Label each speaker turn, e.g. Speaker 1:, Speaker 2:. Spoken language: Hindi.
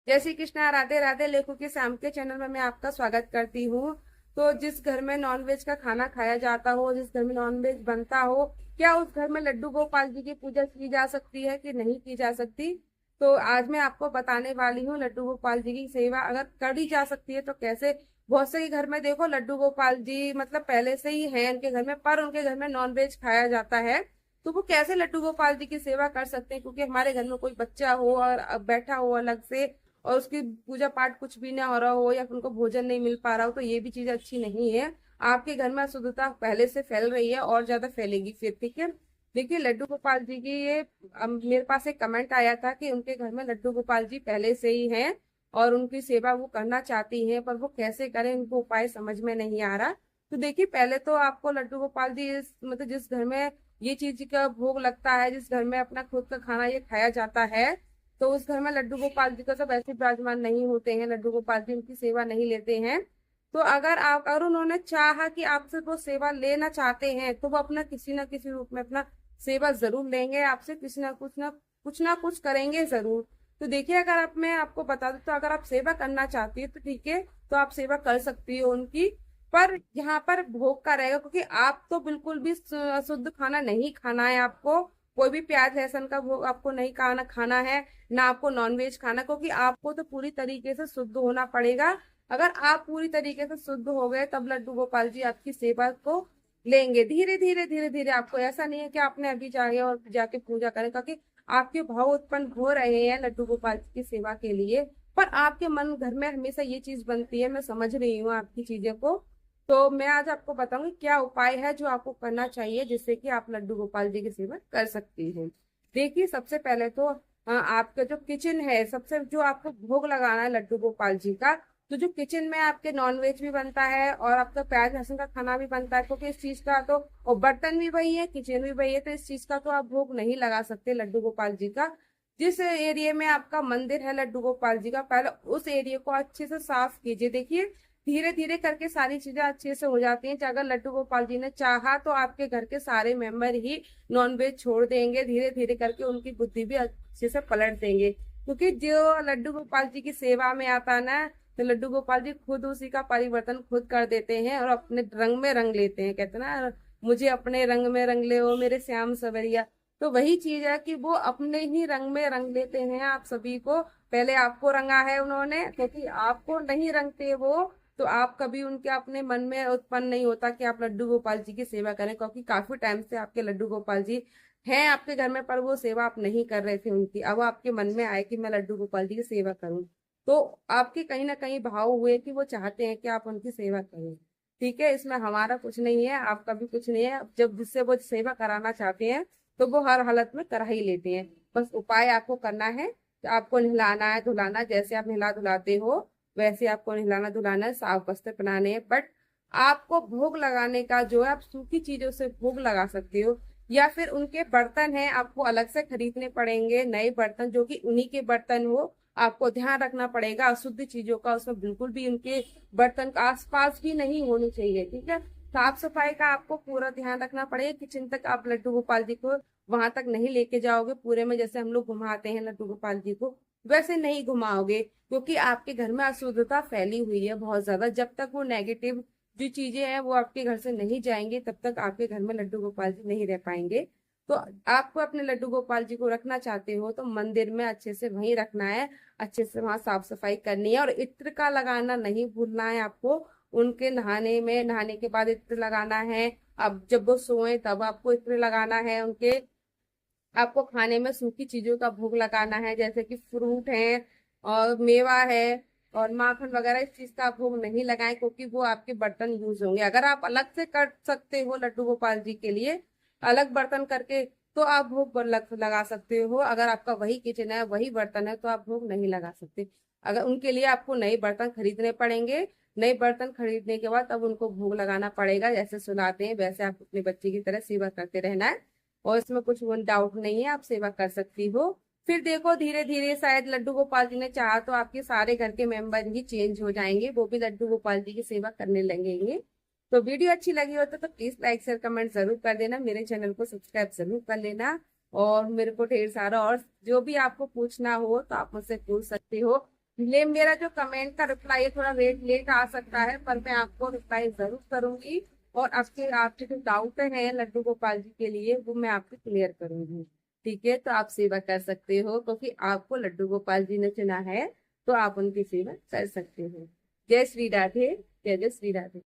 Speaker 1: जय श्री कृष्णा, राधे राधे। लेखों के शाम के चैनल में मैं आपका स्वागत करती हूँ। तो जिस घर में नॉनवेज का खाना खाया जाता हो, जिस घर में नॉनवेज बनता हो, क्या उस घर में लड्डू गोपाल जी की पूजा की जा सकती है कि नहीं की जा सकती? तो आज मैं आपको बताने वाली हूँ लड्डू गोपाल जी की सेवा अगर करी जा सकती है तो कैसे। बहुत से घर में देखो लड्डू गोपाल जी मतलब पहले से ही है उनके घर में, पर उनके घर में नॉनवेज खाया जाता है। तो वो कैसे लड्डू गोपाल जी की सेवा कर सकते हैं? क्योंकि हमारे घर में कोई बच्चा हो और अब बैठा हो अलग से और उसकी पूजा पाठ कुछ भी ना हो रहा हो या फिर उनको भोजन नहीं मिल पा रहा हो, तो ये भी चीज अच्छी नहीं है। आपके घर में अशुद्धता पहले से फैल रही है और ज्यादा फैलेगी फिर, ठीक है। देखिए लड्डू गोपाल जी की ये मेरे पास एक कमेंट आया था कि उनके घर में लड्डू गोपाल जी पहले से ही हैं और उनकी सेवा वो करना चाहती हैं, पर वो कैसे करें उनको उपाय समझ में नहीं आ रहा। तो देखिए पहले तो आपको लड्डू गोपाल जी मतलब जिस घर में ये चीज का भोग लगता है, जिस घर में अपना खुद का खाना ये खाया जाता है, तो उस घर में लड्डू गोपाल जी का सब ऐसे विराजमान नहीं होते हैं, लड्डू गोपाल जी उनकी सेवा नहीं लेते हैं। तो अगर उन्होंने चाहा कि आपसे वो सेवा लेना चाहते हैं तो वो अपना किसी ना किसी रूप में अपना सेवा जरूर लेंगे आपसे, किसी ना कुछ करेंगे जरूर। तो देखिए अगर आप मैं आपको बता दूं तो अगर आप सेवा करना चाहती है तो ठीक है, तो आप सेवा कर सकती हो उनकी। पर यहाँ पर भोग का रहेगा, क्योंकि आप तो बिल्कुल भी शुद्ध खाना नहीं खाना है आपको। कोई भी प्याज लहसुन का भोग आपको नहीं खाना खाना है, ना आपको नॉनवेज खाना, क्योंकि आपको तो पूरी तरीके से शुद्ध होना पड़ेगा। अगर आप पूरी तरीके से शुद्ध हो गए तब लड्डू गोपाल जी आपकी सेवा को लेंगे। धीरे धीरे धीरे धीरे, आपको ऐसा नहीं है कि आपने अभी जाए और जाके पूजा करें, क्योंकि आपके भाव उत्पन्न हो रहे हैं लड्डू गोपाल जी की सेवा के लिए। पर आपके मन घर में हमेशा ये चीज बनती है, मैं समझ रही हूँ आपकी चीजें को। तो मैं आज आपको बताऊंगी क्या उपाय है जो आपको करना चाहिए जिससे कि आप लड्डू गोपाल जी की सेवा कर सकती हैं। देखिए सबसे पहले तो आपका जो किचन है, सबसे जो आपको भोग लगाना है लड्डू गोपाल जी का, तो जो किचन में आपके नॉनवेज भी बनता है और आपका प्याज लहसुन का खाना भी बनता है, क्योंकि इस चीज का तो और बर्तन भी वही है, किचन भी वही है, तो इस चीज का तो आप भोग नहीं लगा सकते लड्डू गोपाल जी का। जिस एरिया में आपका मंदिर है लड्डू गोपाल जी का, पहले उस एरिया को अच्छे से साफ कीजिए। देखिए धीरे धीरे करके सारी चीजें अच्छे से हो जाती हैं। अगर लड्डू गोपाल जी ने चाहा तो आपके घर के सारे मेंबर ही नॉनवेज छोड़ देंगे, धीरे धीरे करके उनकी बुद्धि भी अच्छे से पलट देंगे। क्योंकि जो लड्डू गोपाल जी की सेवा में आता है ना, तो लड्डू गोपाल जी खुद उसी का परिवर्तन खुद कर देते हैं और अपने रंग में रंग लेते हैं। कहते हैं ना, मुझे अपने रंग में रंग ले ओ मेरे श्याम सवरिया। तो वही चीज है कि वो अपने ही रंग में रंग लेते हैं आप सभी को। पहले आपको रंगा है उन्होंने, क्योंकि आपको नहीं रंगते वो, तो आप कभी उनके अपने मन में उत्पन्न नहीं होता कि आप लड्डू गोपाल जी की सेवा करें, क्योंकि काफी टाइम से आपके लड्डू गोपाल जी हैं आपके घर में, पर वो सेवा आप नहीं कर रहे थे उनकी। अब आपके मन में आए कि मैं लड्डू गोपाल जी की सेवा करूं, तो आपके कहीं ना कहीं भाव हुए कि वो चाहते हैं कि आप उनकी सेवा करें। ठीक है, इसमें हमारा कुछ नहीं है, आपका भी कुछ नहीं है। जब जिससे वो सेवा कराना चाहते हैं तो वो हर हालत में करा ही लेते हैं। बस उपाय आपको करना है कि आपको नहलाना है धुलाना, जैसे आप नहला धुलाते हो वैसे आपको नहलाना धुलाना है, साफ वस्त्र पहनाने हैं। बट आपको भोग लगाने का जो है, आप सूखी चीजों से भोग लगा सकते हो, या फिर उनके बर्तन हैं आपको अलग से खरीदने पड़ेंगे, नए बर्तन जो कि उन्हीं के बर्तन हो। आपको ध्यान रखना पड़ेगा अशुद्ध चीजों का उसमें बिल्कुल भी उनके बर्तन का आसपास भी नहीं होनी चाहिए, ठीक है। साफ सफाई का आपको पूरा ध्यान रखना पड़ेगा। किचन तक आप लड्डू गोपाल जी को वहां तक नहीं लेके जाओगे पूरे में, जैसे हम लोग घुमाते हैं लड्डू गोपाल जी को वैसे नहीं घुमाओगे, क्योंकि आपके घर में अशुद्धता फैली हुई है बहुत ज्यादा। जब तक वो नेगेटिव जो चीजें हैं वो आपके घर से नहीं जाएंगी तब तक आपके घर में लड्डू गोपाल जी नहीं रह पाएंगे। तो आपको अपने लड्डू गोपाल जी को रखना चाहते हो तो मंदिर में अच्छे से वहीं रखना है, अच्छे से वहां साफ सफाई करनी है, और इत्र का लगाना नहीं भूलना है आपको। उनके नहाने के बाद इत्र लगाना है। अब जब वो सोए तब आपको इत्र लगाना है उनके। आपको खाने में सूखी चीजों का भोग लगाना है, जैसे कि फ्रूट है और मेवा है और माखन वगैरह, इस चीज का आप भोग नहीं लगाएं, क्योंकि वो आपके बर्तन यूज होंगे। अगर आप अलग से कर सकते हो लड्डू गोपाल जी के लिए अलग बर्तन करके, तो आप भोग लगा सकते हो। अगर आपका वही किचन है वही बर्तन है तो आप भोग नहीं लगा सकते। अगर उनके लिए आपको नए बर्तन खरीदने पड़ेंगे, नए बर्तन खरीदने के बाद तब उनको भोग लगाना पड़ेगा। जैसे सुलाते हैं वैसे आप अपने बच्चे की तरह सेवा करते रहना है, और इसमें कुछ डाउट नहीं है, आप सेवा कर सकती हो। फिर देखो धीरे धीरे शायद लड्डू गोपाल जी ने चाहा तो आपके सारे घर के मेंबर ही चेंज हो जाएंगे, वो भी लड्डू गोपाल जी की सेवा करने लगेंगे। तो वीडियो अच्छी लगी हो तो प्लीज लाइक शेयर कमेंट जरूर कर देना, मेरे चैनल को सब्सक्राइब जरूर कर लेना। और मेरे को ढेर सारा और जो भी आपको पूछना हो तो आप मुझसे पूछ सकते हो। मेरा जो कमेंट का रिप्लाई है थोड़ा लेट आ सकता है, पर मैं आपको रिप्लाई जरूर करूंगी। और आपके जो डाउट है लड्डू गोपाल जी के लिए वो मैं आपको क्लियर करूंगी। ठीक है, तो आप सेवा कर सकते हो क्योंकि आपको लड्डू गोपाल जी ने चुना है, तो आप उनकी सेवा कर सकते हो। जय श्री राधे। जय जय श्री राधे।